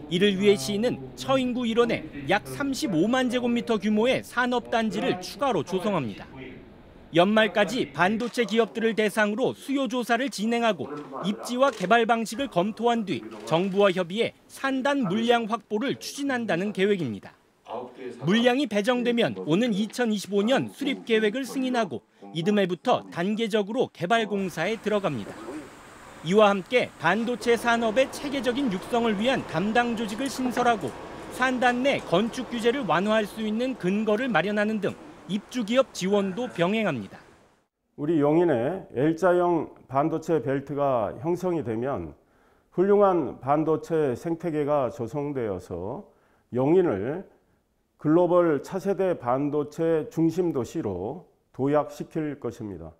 이를 위해 시는 처인구 일원에 약 35만 제곱미터 규모의 산업단지를 추가로 조성합니다. 연말까지 반도체 기업들을 대상으로 수요 조사를 진행하고 입지와 개발 방식을 검토한 뒤 정부와 협의해 산단 물량 확보를 추진한다는 계획입니다. 물량이 배정되면 오는 2025년 수립 계획을 승인하고 이듬해부터 단계적으로 개발 공사에 들어갑니다. 이와 함께 반도체 산업의 체계적인 육성을 위한 담당 조직을 신설하고 산단 내 건축 규제를 완화할 수 있는 근거를 마련하는 등 입주기업 지원도 병행합니다. 우리 용인에 L자형 반도체 벨트가 형성이 되면 훌륭한 반도체 생태계가 조성되어서 용인을 글로벌 차세대 반도체 중심 도시로 도약시킬 것입니다.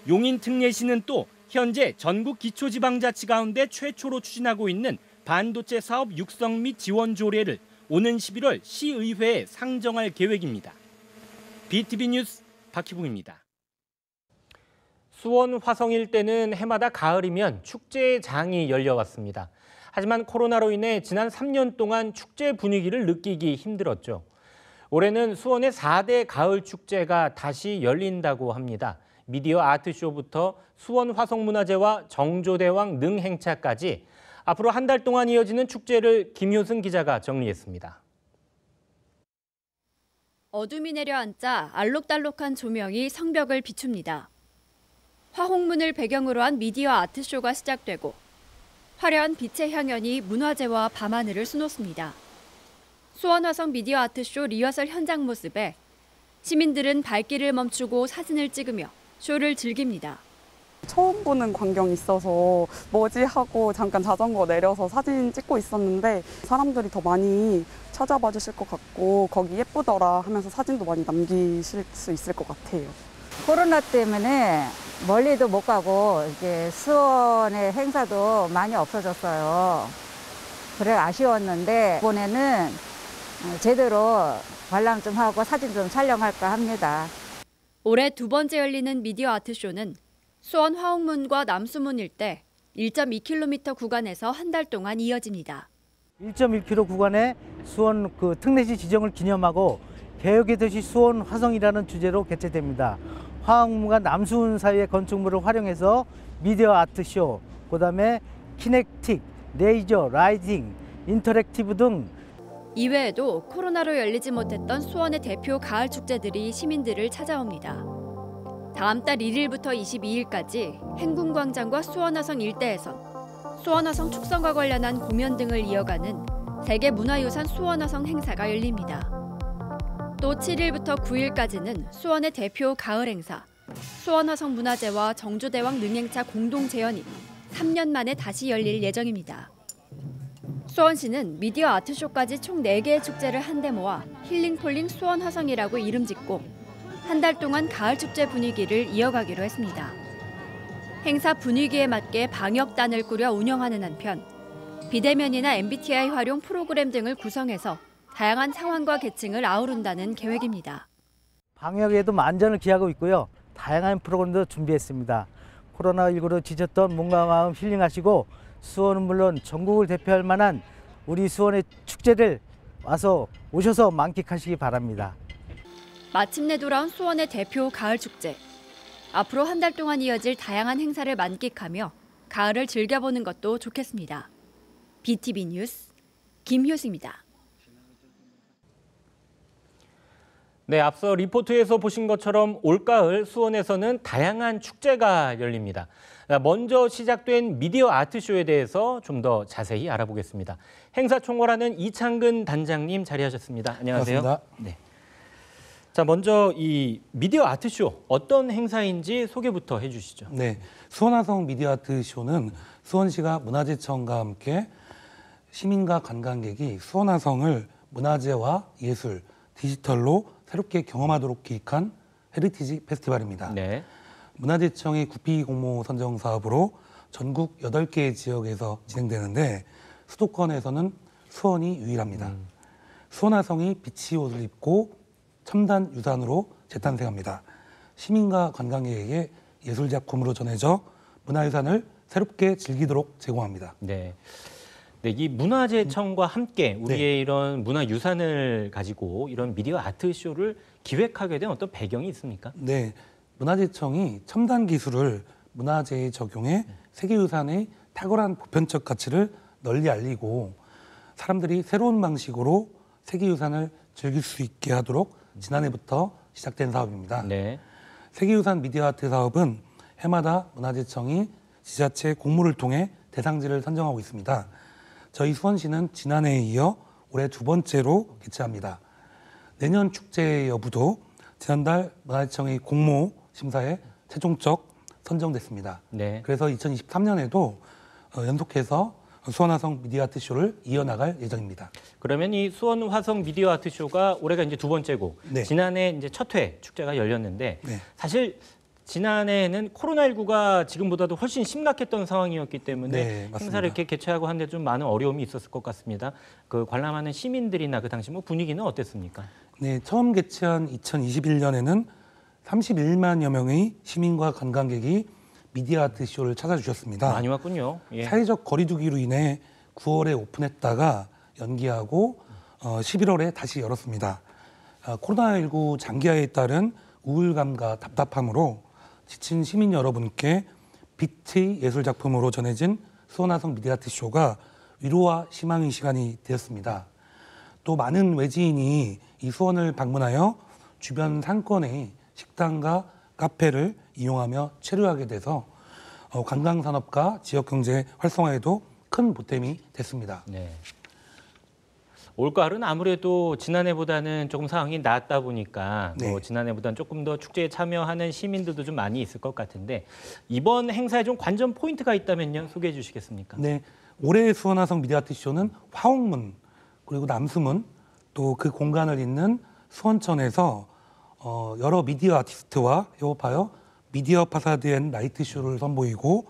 용인 특례시는 또 현재 전국 기초지방자치 가운데 최초로 추진하고 있는 반도체 사업 육성 및 지원 조례를 오는 11월 시의회에 상정할 계획입니다. BTV 뉴스 박희붕입니다. 수원 화성 일대는 해마다 가을이면 축제의 장이 열려왔습니다. 하지만 코로나로 인해 지난 3년 동안 축제 분위기를 느끼기 힘들었죠. 올해는 수원의 4대 가을 축제가 다시 열린다고 합니다. 미디어 아트쇼부터 수원 화성문화제와 정조대왕 능행차까지 앞으로 한 달 동안 이어지는 축제를 김효승 기자가 정리했습니다. 어둠이 내려앉자 알록달록한 조명이 성벽을 비춥니다. 화홍문을 배경으로 한 미디어 아트쇼가 시작되고 화려한 빛의 향연이 문화제와 밤하늘을 수놓습니다. 수원화성 미디어 아트쇼 리허설 현장 모습에 시민들은 발길을 멈추고 사진을 찍으며 쇼를 즐깁니다. 처음 보는 광경이 있어서 뭐지 하고 잠깐 자전거 내려서 사진 찍고 있었는데 사람들이 더 많이 찾아봐 주실 것 같고 거기 예쁘더라 하면서 사진도 많이 남기실 수 있을 것 같아요. 코로나 때문에 멀리도 못 가고 이제 수원의 행사도 많이 없어졌어요. 그래 아쉬웠는데 이번에는 제대로 관람 좀 하고 사진 좀 촬영할까 합니다. 올해 두 번째 열리는 미디어 아트쇼는 수원 화홍문과 남수문 일대 1.2km 구간에서 한 달 동안 이어집니다. 1.1km 구간에 수원 특례시 지정을 기념하고 개혁의 도시 수원 화성이라는 주제로 개최됩니다. 화홍문과 남수문 사이의 건축물을 활용해서 미디어 아트쇼, 그다음에 키넥틱, 레이저, 라이팅, 인터랙티브 등 이외에도 코로나로 열리지 못했던 수원의 대표 가을 축제들이 시민들을 찾아옵니다. 다음 달 1일부터 22일까지 행궁광장과 수원화성 일대에선 수원화성 축성과 관련한 공연 등을 이어가는 세계문화유산 수원화성 행사가 열립니다. 또 7일부터 9일까지는 수원의 대표 가을 행사 수원화성문화제와 정조대왕 능행차 공동 재연이 3년 만에 다시 열릴 예정입니다. 수원시는 미디어 아트쇼까지 총 4개의 축제를 한데 모아 힐링폴링 수원화성이라고 이름 짓고 한 달 동안 가을 축제 분위기를 이어가기로 했습니다. 행사 분위기에 맞게 방역단을 꾸려 운영하는 한편 비대면이나 MBTI 활용 프로그램 등을 구성해서 다양한 상황과 계층을 아우른다는 계획입니다. 방역에도 만전을 기하고 있고요. 다양한 프로그램도 준비했습니다. 코로나19로 지쳤던 몸과 마음 힐링하시고 수원은 물론 전국을 대표할 만한 우리 수원의 축제를 오셔서 만끽하시기 바랍니다. 마침내 돌아온 수원의 대표 가을 축제. 앞으로 한 달 동안 이어질 다양한 행사를 만끽하며 가을을 즐겨보는 것도 좋겠습니다. BTV 뉴스 김효수입니다. 네, 앞서 리포트에서 보신 것처럼 올가을 수원에서는 다양한 축제가 열립니다. 먼저 시작된 미디어 아트쇼에 대해서 좀 더 자세히 알아보겠습니다. 행사 총괄하는 이창근 단장님 자리하셨습니다. 안녕하세요. 반갑습니다. 네. 자, 먼저 이 미디어 아트쇼 어떤 행사인지 소개부터 해주시죠. 네, 수원화성 미디어 아트쇼는 수원시가 문화재청과 함께 시민과 관광객이 수원화성을 문화재와 예술, 디지털로 새롭게 경험하도록 기획한 헤리티지 페스티벌입니다. 네. 문화재청의 구피 공모 선정 사업으로 전국 8개 지역에서 진행되는데 수도권에서는 수원이 유일합니다. 수원화성이 비치 옷을 입고 첨단 유산으로 재탄생합니다. 시민과 관광객에게 예술작품으로 전해져 문화유산을 새롭게 즐기도록 제공합니다. 네. 네, 이 문화재청과 함께 우리의 이런 문화유산을 가지고 이런 미디어 아트쇼를 기획하게 된 어떤 배경이 있습니까? 네, 문화재청이 첨단 기술을 문화재에 적용해 세계유산의 탁월한 보편적 가치를 널리 알리고 사람들이 새로운 방식으로 세계유산을 즐길 수 있게 하도록 지난해부터 시작된 사업입니다. 네. 세계유산 미디어 아트 사업은 해마다 문화재청이 지자체 공모를 통해 대상지를 선정하고 있습니다. 저희 수원시는 지난해에 이어 올해 2번째로 개최합니다. 내년 축제 여부도 지난달 문화재청의 공모 심사에 최종적 선정됐습니다. 네. 그래서 2023년에도 연속해서 수원화성 미디어 아트쇼를 이어나갈 예정입니다. 그러면 이 수원화성 미디어 아트쇼가 올해가 이제 2번째고 네. 지난해 이제 첫 회 축제가 열렸는데 네. 사실 지난해에는 코로나19가 지금보다도 훨씬 심각했던 상황이었기 때문에 네, 맞습니다. 행사를 이렇게 개최하고 하는데 좀 많은 어려움이 있었을 것 같습니다. 그 관람하는 시민들이나 그 당시 뭐 분위기는 어땠습니까? 네, 처음 개최한 2021년에는 31만여 명의 시민과 관광객이 미디어 아트 쇼를 찾아주셨습니다. 많이 왔군요. 예. 사회적 거리두기로 인해 9월에 오픈했다가 연기하고 11월에 다시 열었습니다. 코로나19 장기화에 따른 우울감과 답답함으로 지친 시민 여러분께 빛의 예술 작품으로 전해진 수원화성 미디어 아트 쇼가 위로와 희망의 시간이 되었습니다. 또 많은 외지인이 이 수원을 방문하여 주변 상권의 식당과 카페를 이용하며 체류하게 돼서 관광산업과 지역경제 활성화에도 큰 보탬이 됐습니다. 네. 올가을은 아무래도 지난해보다는 조금 상황이 나았다 보니까 뭐 지난해보다는 조금 더 축제에 참여하는 시민들도 좀 많이 있을 것 같은데 이번 행사에 좀 관전 포인트가 있다면요 소개해 주시겠습니까? 네, 올해 수원화성 미디어 아트 쇼는 화옥문 그리고 남수문 또 그 공간을 잇는 수원천에서 여러 미디어 아티스트와 협업하여 미디어 파사드 앤 라이트 쇼를 선보이고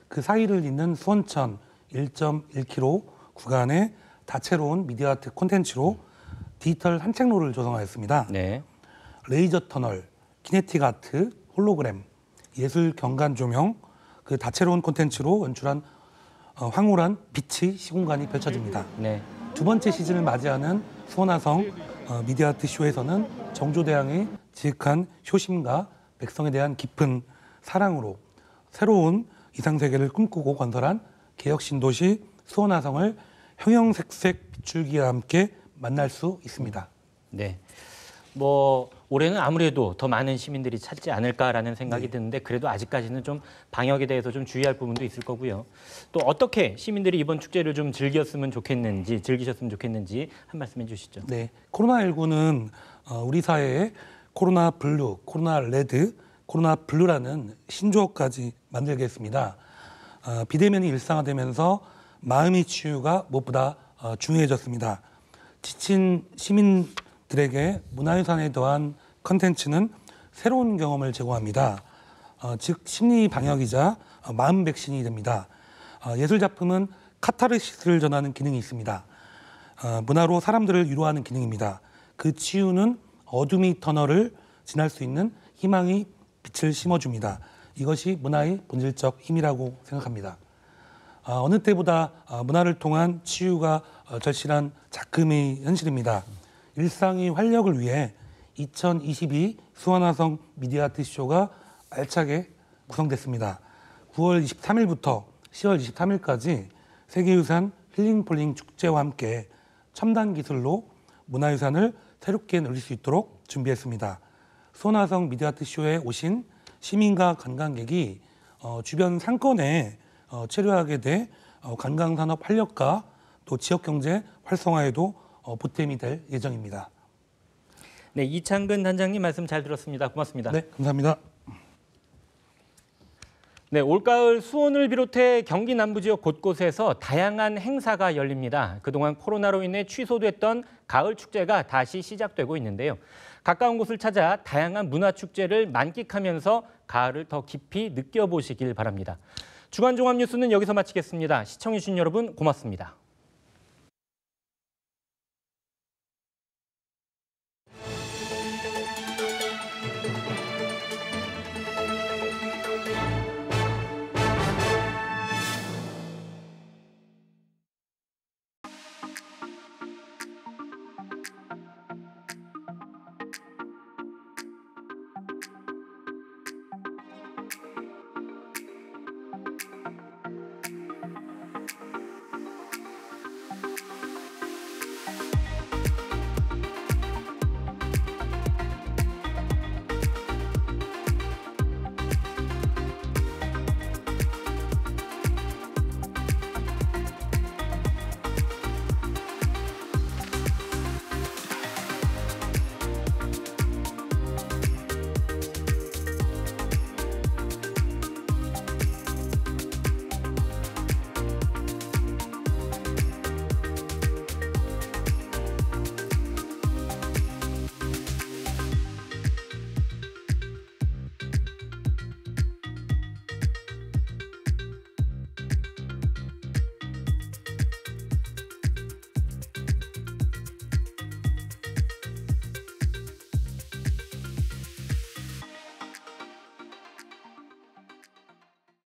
그 사이를 잇는 수원천 1.1km 구간에 다채로운 미디어 아트 콘텐츠로 디지털 산책로를 조성하였습니다. 네. 레이저 터널, 키네틱 아트, 홀로그램, 예술 경관 조명, 그 다채로운 콘텐츠로 연출한 황홀한 빛의 시공간이 펼쳐집니다. 네. 두 번째 시즌을 맞이하는 수원화성 미디어 아트 쇼에서는 정조대왕의 지극한 효심과 백성에 대한 깊은 사랑으로 새로운 이상세계를 꿈꾸고 건설한 개혁 신도시 수원화성을 형형색색 비출기와 함께 만날 수 있습니다. 네. 뭐 올해는 아무래도 더 많은 시민들이 찾지 않을까라는 생각이 드는데 그래도 아직까지는 좀 방역에 대해서 좀 주의할 부분도 있을 거고요. 또 어떻게 시민들이 이번 축제를 좀 즐기셨으면 좋겠는지 한 말씀 해주시죠. 네, 코로나19는 우리 사회에 코로나 블루, 코로나 레드 코로나 블루라는 신조어까지 만들겠습니다. 비대면이 일상화되면서 마음의 치유가 무엇보다 중요해졌습니다. 지친 시민들에게 문화유산에 더한 컨텐츠는 새로운 경험을 제공합니다. 즉 심리 방역이자 마음 백신이 됩니다. 예술 작품은 카타르시스를 전하는 기능이 있습니다. 문화로 사람들을 위로하는 기능입니다. 그 치유는 어둠의 터널을 지날 수 있는 희망의 빛을 심어줍니다. 이것이 문화의 본질적 힘이라고 생각합니다. 어느 때보다 문화를 통한 치유가 절실한 작금의 현실입니다. 일상의 활력을 위해 2022 수원화성 미디어 아트쇼가 알차게 구성됐습니다. 9월 23일부터 10월 23일까지 세계유산 힐링폴링 축제와 함께 첨단 기술로 문화유산을 새롭게 늘릴 수 있도록 준비했습니다. 수원화성 미디어 아트쇼에 오신 시민과 관광객이 주변 상권에 체류하게 돼 관광산업 활력과 또 지역경제 활성화에도 보탬이 될 예정입니다. 네, 이창근 단장님 말씀 잘 들었습니다. 고맙습니다. 네, 감사합니다. 네, 올가을 수원을 비롯해 경기 남부 지역 곳곳에서 다양한 행사가 열립니다. 그동안 코로나로 인해 취소됐던 가을 축제가 다시 시작되고 있는데요. 가까운 곳을 찾아 다양한 문화축제를 만끽하면서 가을을 더 깊이 느껴보시길 바랍니다. 주간 종합 뉴스는 여기서 마치겠습니다. 시청해주신 여러분 고맙습니다.